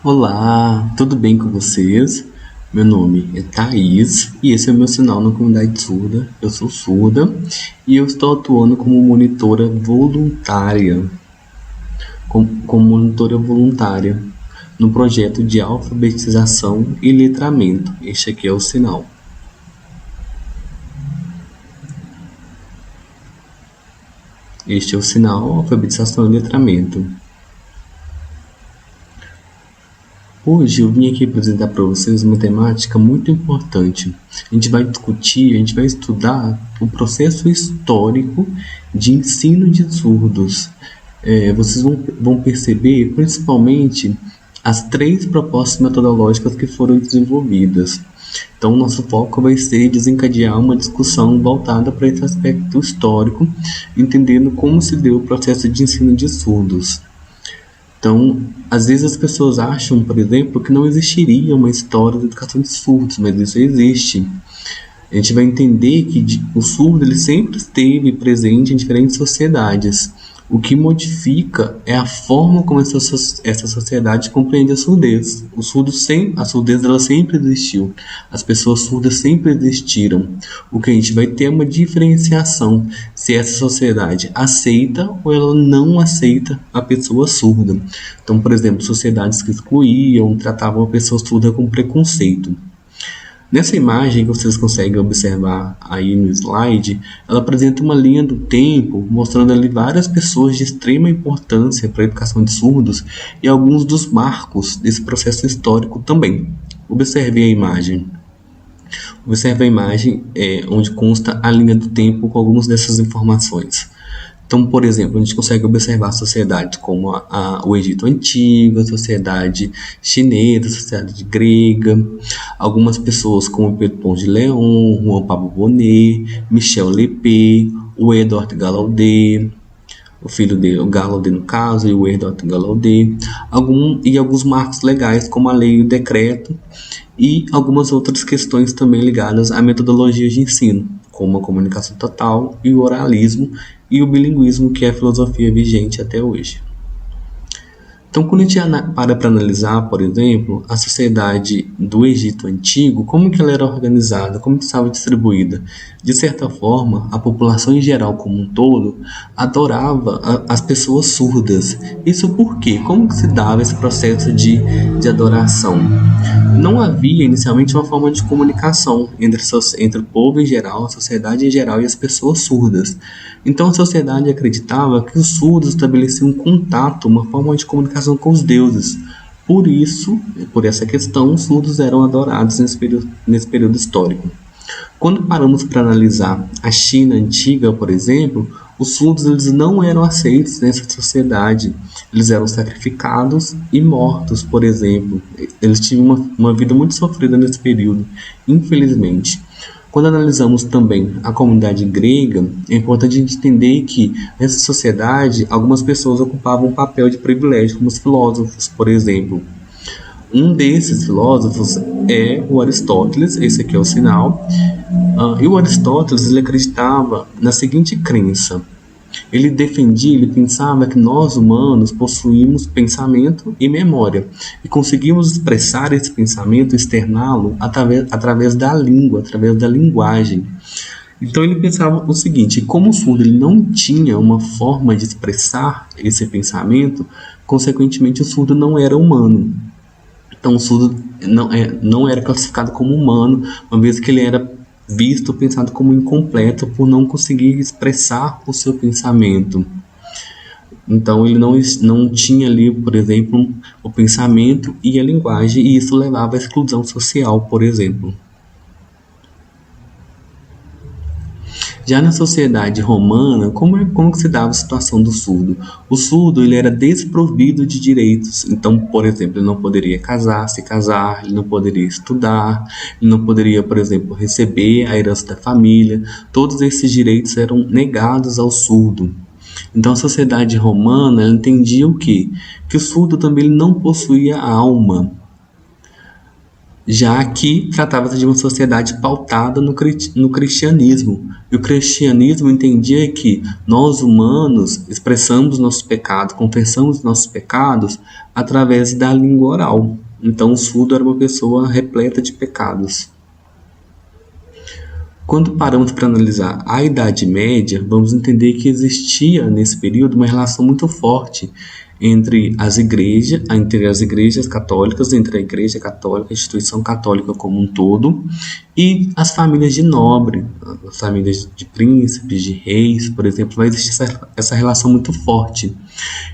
Olá, tudo bem com vocês? Meu nome é Thaís e esse é o meu sinal na comunidade surda. Eu sou surda e eu estou atuando como monitora voluntária, como monitora voluntária no projeto de alfabetização e letramento. Este aqui é o sinal. Este é o sinal, alfabetização e letramento. Hoje eu vim aqui apresentar para vocês uma temática muito importante. A gente vai discutir, a gente vai estudar o processo histórico de ensino de surdos. Vocês vão perceber principalmente as 3 propostas metodológicas que foram desenvolvidas. Então, nosso foco vai ser desencadear uma discussão voltada para esse aspecto histórico, entendendo como se deu o processo de ensino de surdos. Então, às vezes as pessoas acham, por exemplo, que não existiria uma história de educação de surdos, mas isso existe. A gente vai entender que o surdo ele sempre esteve presente em diferentes sociedades. O que modifica é a forma como essa sociedade compreende a surdez. A surdez ela sempre existiu. As pessoas surdas sempre existiram. O que a gente vai ter é uma diferenciação se essa sociedade aceita ou ela não aceita a pessoa surda. Então, por exemplo, sociedades que excluíam, tratavam a pessoa surda com preconceito. Nessa imagem que vocês conseguem observar aí no slide, ela apresenta uma linha do tempo, mostrando ali várias pessoas de extrema importância para a educação de surdos e alguns dos marcos desse processo histórico também. Observe a imagem. Observe a imagem onde consta a linha do tempo com algumas dessas informações. Então, por exemplo, a gente consegue observar sociedades como o Egito Antigo, a sociedade chinesa, a sociedade grega, algumas pessoas como Pedro Pons de Leon, Juan Pablo Bonet, Michel Lepé, o Edward Gallaudet, o filho dele, o Gallaudet no caso, e o Edward Gallaudet, alguns marcos legais como a lei e o decreto, e algumas outras questões também ligadas à metodologia de ensino, como a comunicação total e o oralismo e o bilinguismo, que é a filosofia vigente até hoje. Então, quando a gente para analisar, por exemplo, a sociedade do Egito Antigo, como que ela era organizada, como que estava distribuída? De certa forma, a população em geral como um todo adorava as pessoas surdas. Isso por quê? Como que se dava esse processo de adoração? Não havia inicialmente uma forma de comunicação entre o povo em geral, a sociedade em geral e as pessoas surdas. Então a sociedade acreditava que os surdos estabeleciam um contato, uma forma de comunicação com os deuses. Por isso, por essa questão, os surdos eram adorados nesse período histórico. Quando paramos para analisar a China antiga, por exemplo, os surdos eles não eram aceitos nessa sociedade. Eles eram sacrificados e mortos, por exemplo. Eles tinham uma vida muito sofrida nesse período, infelizmente. Quando analisamos também a comunidade grega, é importante a gente entender que nessa sociedade algumas pessoas ocupavam um papel de privilégio, como os filósofos, por exemplo. Um desses filósofos é o Aristóteles, esse aqui é o sinal. E o Aristóteles ele acreditava na seguinte crença. Ele pensava que nós humanos possuímos pensamento e memória e conseguimos expressar esse pensamento, externá-lo através da língua, através da linguagem. Então ele pensava o seguinte: como o surdo ele não tinha uma forma de expressar esse pensamento, consequentemente o surdo não era humano. Então o surdo não era classificado como humano, uma vez que ele era visto, pensado como incompleto por não conseguir expressar o seu pensamento. Então ele não tinha ali, por exemplo, o pensamento e a linguagem, e isso levava à exclusão social, por exemplo. Já na sociedade romana, como que se dava a situação do surdo? O surdo ele era desprovido de direitos. Então, por exemplo, ele não poderia se casar, ele não poderia estudar, ele não poderia, por exemplo, receber a herança da família. Todos esses direitos eram negados ao surdo. Então, a sociedade romana ela entendia o quê? Que o surdo também não possuía alma. já que tratava-se de uma sociedade pautada no cristianismo. E o cristianismo entendia que nós, humanos, expressamos nossos pecados, confessamos nossos pecados através da língua oral. Então, o surdo era uma pessoa repleta de pecados. Quando paramos para analisar a Idade Média, vamos entender que existia nesse período uma relação muito forte entre as igrejas católicas, entre a Igreja Católica, a instituição católica como um todo, e as famílias de nobre, as famílias de príncipes, de reis, por exemplo, vai existir essa relação muito forte.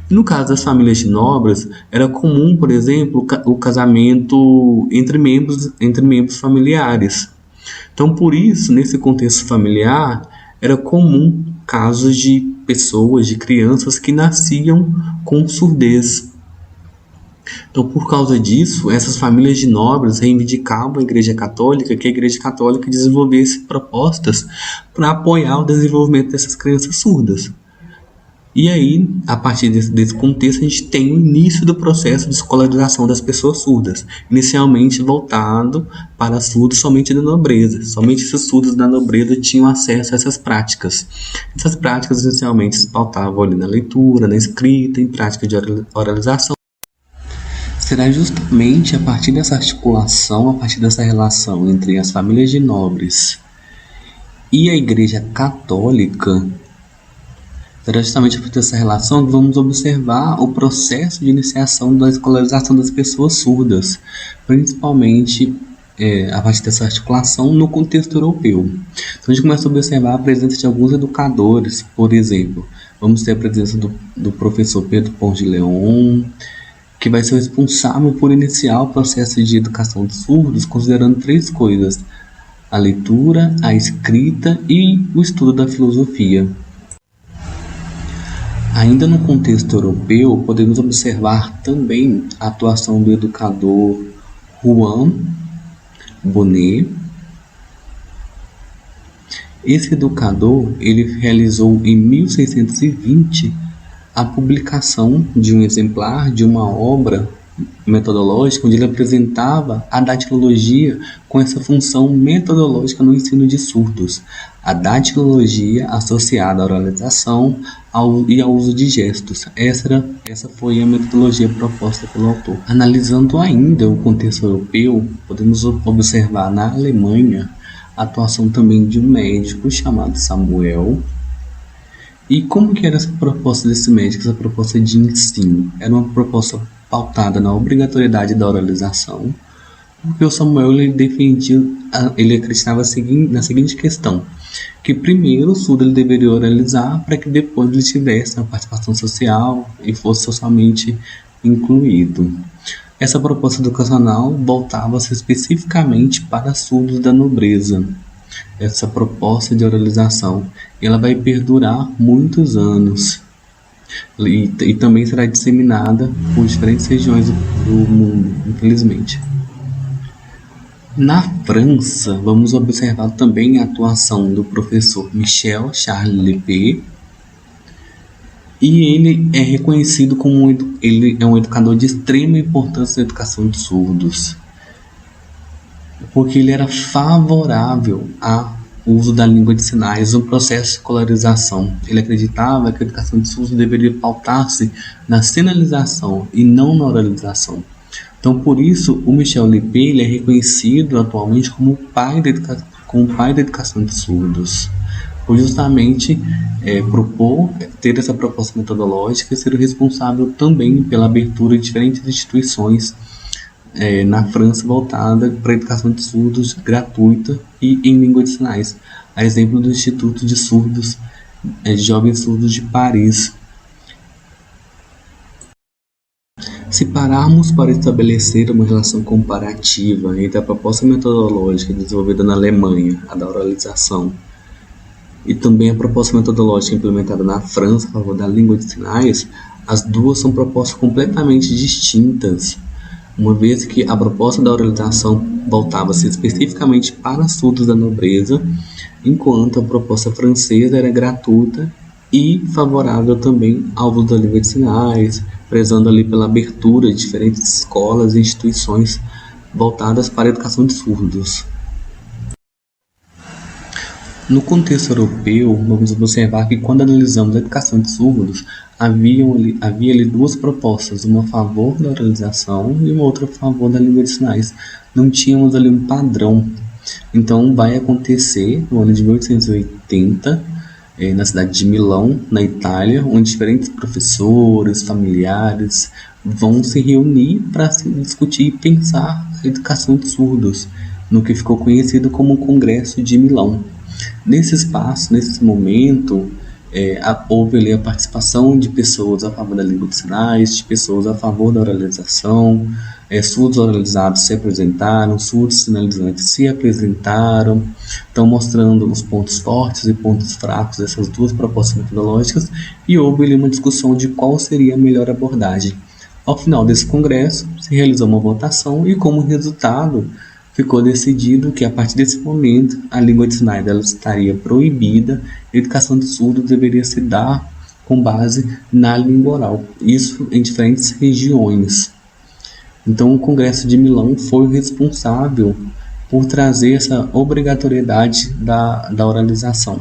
E no caso das famílias de nobres, era comum, por exemplo, o casamento entre membros familiares. Então, por isso, nesse contexto familiar, era comum casos de pessoas, de crianças que nasciam com surdez. Então, por causa disso, essas famílias de nobres reivindicavam a Igreja Católica, que a Igreja Católica desenvolvesse propostas para apoiar o desenvolvimento dessas crianças surdas. E aí, a partir desse contexto, a gente tem o início do processo de escolarização das pessoas surdas, inicialmente voltado para surdos somente da nobreza. Somente esses surdos da nobreza tinham acesso a essas práticas. Essas práticas inicialmente se pautavam ali na leitura, na escrita, em prática de oralização. Será justamente a partir dessa articulação, a partir dessa relação entre as famílias de nobres e a Igreja Católica, será justamente a partir dessa relação que vamos observar o processo de iniciação da escolarização das pessoas surdas, principalmente a partir dessa articulação no contexto europeu. Então a gente começa a observar a presença de alguns educadores, por exemplo, vamos ter a presença do professor Pedro Pons de Leon, que vai ser o responsável por iniciar o processo de educação de surdos, considerando 3 coisas: a leitura, a escrita e o estudo da filosofia. Ainda no contexto europeu, podemos observar também a atuação do educador Juan Bonet. Esse educador ele realizou em 1620 a publicação de um exemplar de uma obra metodológica onde ele apresentava a datilologia com essa função metodológica no ensino de surdos, a datilologia associada à oralização e ao uso de gestos. Essa foi a metodologia proposta pelo autor. Analisando ainda o contexto europeu, podemos observar na Alemanha a atuação também de um médico chamado Samuel. E como que era essa proposta desse médico, essa proposta de ensino? Era uma proposta pautada na obrigatoriedade da oralização, porque o Samuel ele acreditava na seguinte questão, que primeiro o surdo ele deveria oralizar para que depois ele tivesse uma participação social e fosse socialmente incluído. Essa proposta educacional voltava-se especificamente para surdos da nobreza. Essa proposta de oralização ela vai perdurar muitos anos e também será disseminada por diferentes regiões do mundo, infelizmente. Na França, vamos observar também a atuação do professor Michel Charles Lepé, e ele é reconhecido como ele é um educador de extrema importância na educação de surdos, porque ele era favorável ao uso da língua de sinais no processo de escolarização. Ele acreditava que a educação de surdos deveria pautar-se na sinalização e não na oralização. Então, por isso, o Michel Lepé ele é reconhecido atualmente como o pai da educação de surdos, por justamente propor ter essa proposta metodológica e ser o responsável também pela abertura de diferentes instituições na França voltada para a educação de surdos gratuita e em língua de sinais, a exemplo do Instituto de Surdos, de Jovens Surdos de Paris. Se pararmos para estabelecer uma relação comparativa entre a proposta metodológica desenvolvida na Alemanha, a da oralização, e também a proposta metodológica implementada na França a favor da língua de sinais, as duas são propostas completamente distintas, uma vez que a proposta da oralização voltava-se especificamente para surdos da nobreza, enquanto a proposta francesa era gratuita e favorável também ao uso da língua de sinais, prezando ali pela abertura de diferentes escolas e instituições voltadas para a educação de surdos. No contexto europeu, vamos observar que quando analisamos a educação de surdos, havia ali duas propostas, uma a favor da oralização e uma outra a favor da língua de sinais. Não tínhamos ali um padrão. Então vai acontecer no ano de 1880, na cidade de Milão, na Itália, onde diferentes professores, familiares vão se reunir para se discutir e pensar a educação de surdos, no que ficou conhecido como o Congresso de Milão. Nesse espaço, nesse momento, houve ali a participação de pessoas a favor da língua de sinais, de pessoas a favor da oralização, surdos oralizados se apresentaram, surdos sinalizantes se apresentaram, estão mostrando os pontos fortes e pontos fracos dessas duas propostas metodológicas, e houve ali uma discussão de qual seria a melhor abordagem. Ao final desse congresso, se realizou uma votação e, como resultado, ficou decidido que, a partir desse momento, a língua de sinais ela estaria proibida, a educação de surdos deveria se dar com base na língua oral, isso em diferentes regiões. Então, o Congresso de Milão foi o responsável por trazer essa obrigatoriedade da oralização.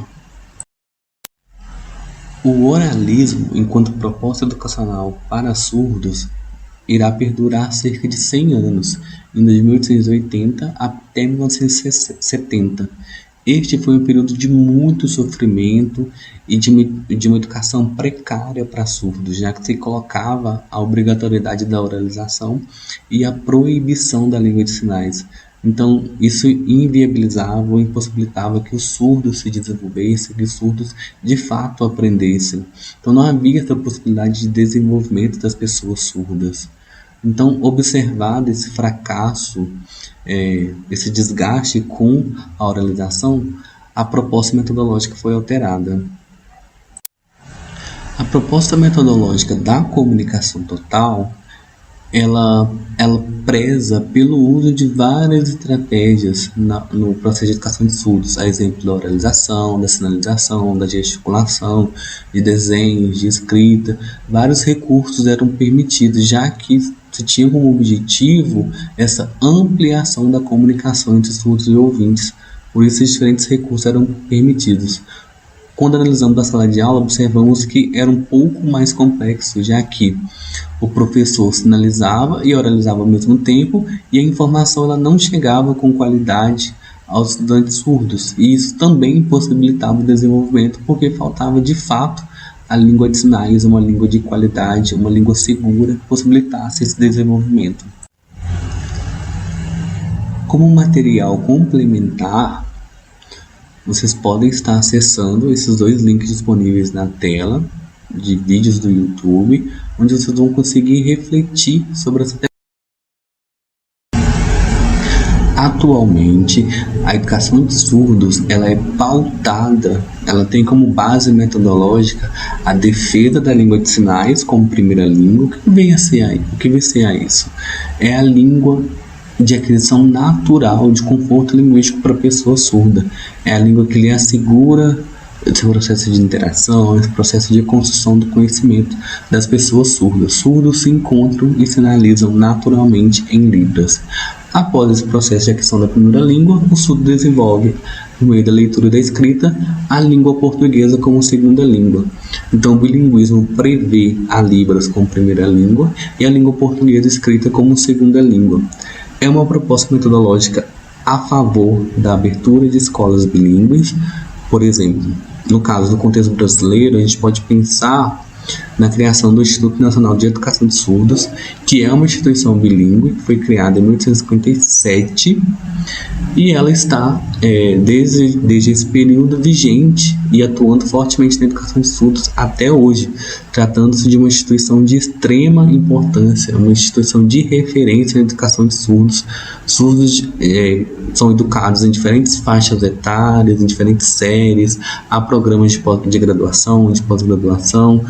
O oralismo, enquanto proposta educacional para surdos, irá perdurar cerca de 100 anos, indo de 1880 até 1970. Este foi um período de muito sofrimento e de uma educação precária para surdos, já que se colocava a obrigatoriedade da oralização e a proibição da língua de sinais. Então, isso inviabilizava ou impossibilitava que os surdos se desenvolvessem, que os surdos de fato aprendessem. Então, não havia essa possibilidade de desenvolvimento das pessoas surdas. Então, observado esse fracasso, esse desgaste com a oralização, a proposta metodológica foi alterada. A proposta metodológica da comunicação total, ela preza pelo uso de várias estratégias no processo de educação de surdos, a exemplo da oralização, da sinalização, da gesticulação, de desenhos, de escrita. Vários recursos eram permitidos, já que se tinha como objetivo essa ampliação da comunicação entre surdos e ouvintes. Por isso, os diferentes recursos eram permitidos. Quando analisamos a sala de aula, observamos que era um pouco mais complexo, já que o professor sinalizava e oralizava ao mesmo tempo e a informação ela não chegava com qualidade aos estudantes surdos. E isso também impossibilitava o desenvolvimento, porque faltava de fato a língua de sinais, uma língua de qualidade, uma língua segura que possibilitasse esse desenvolvimento. Como material complementar, vocês podem estar acessando esses dois links disponíveis na tela de vídeos do YouTube, onde vocês vão conseguir refletir sobre essa temática. Atualmente, a educação de surdos ela é pautada, ela tem como base metodológica a defesa da língua de sinais como primeira língua. O que vem a ser isso? É a língua de aquisição natural, de conforto linguístico para a pessoa surda. É a língua que lhe assegura esse processo de interação, esse processo de construção do conhecimento das pessoas surdas. Surdos se encontram e sinalizam naturalmente em libras. Após esse processo de aquisição da primeira língua, o surdo desenvolve, por meio da leitura e da escrita, a língua portuguesa como segunda língua. Então, o bilinguismo prevê a Libras como primeira língua e a língua portuguesa escrita como segunda língua. É uma proposta metodológica a favor da abertura de escolas bilíngues. Por exemplo, no caso do contexto brasileiro, a gente pode pensar na criação do Instituto Nacional de Educação de Surdos, que é uma instituição bilíngue que foi criada em 1857 e ela está desde esse período vigente e atuando fortemente na educação de surdos até hoje, tratando-se de uma instituição de extrema importância, uma instituição de referência na educação de surdos. Surdos são educados em diferentes faixas etárias, em diferentes séries, há programas de graduação, de pós-graduação.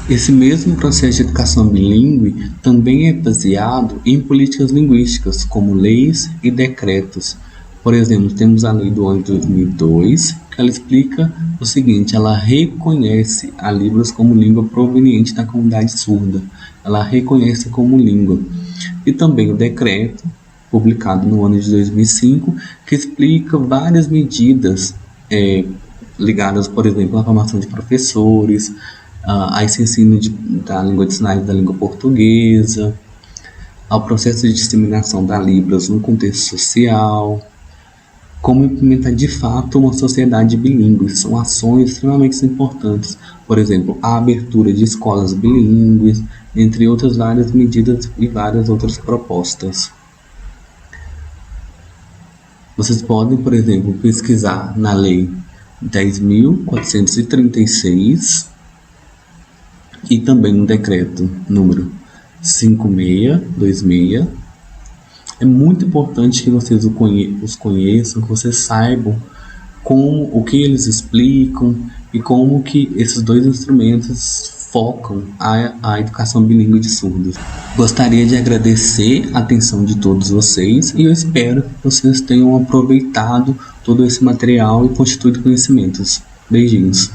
Esse mesmo processo de educação bilíngue também é baseado em políticas linguísticas, como leis e decretos. Por exemplo, temos a lei do ano de 2002, que ela explica o seguinte: ela reconhece a Libras como língua proveniente da comunidade surda. Ela reconhece como língua. e também o decreto, publicado no ano de 2005, que explica várias medidas ligadas, por exemplo, à formação de professores, a esse ensino da língua de sinais da língua portuguesa, ao processo de disseminação da Libras no contexto social, como implementar de fato uma sociedade bilíngue. São ações extremamente importantes, por exemplo, a abertura de escolas bilíngues, entre outras várias medidas e várias outras propostas. Vocês podem, por exemplo, pesquisar na Lei 10.436 e também no decreto número 5626. É muito importante que vocês os conheçam, que vocês saibam o que eles explicam e como que esses dois instrumentos focam a educação bilíngue de surdos. Gostaria de agradecer a atenção de todos vocês e eu espero que vocês tenham aproveitado todo esse material e constituído conhecimentos. Beijinhos.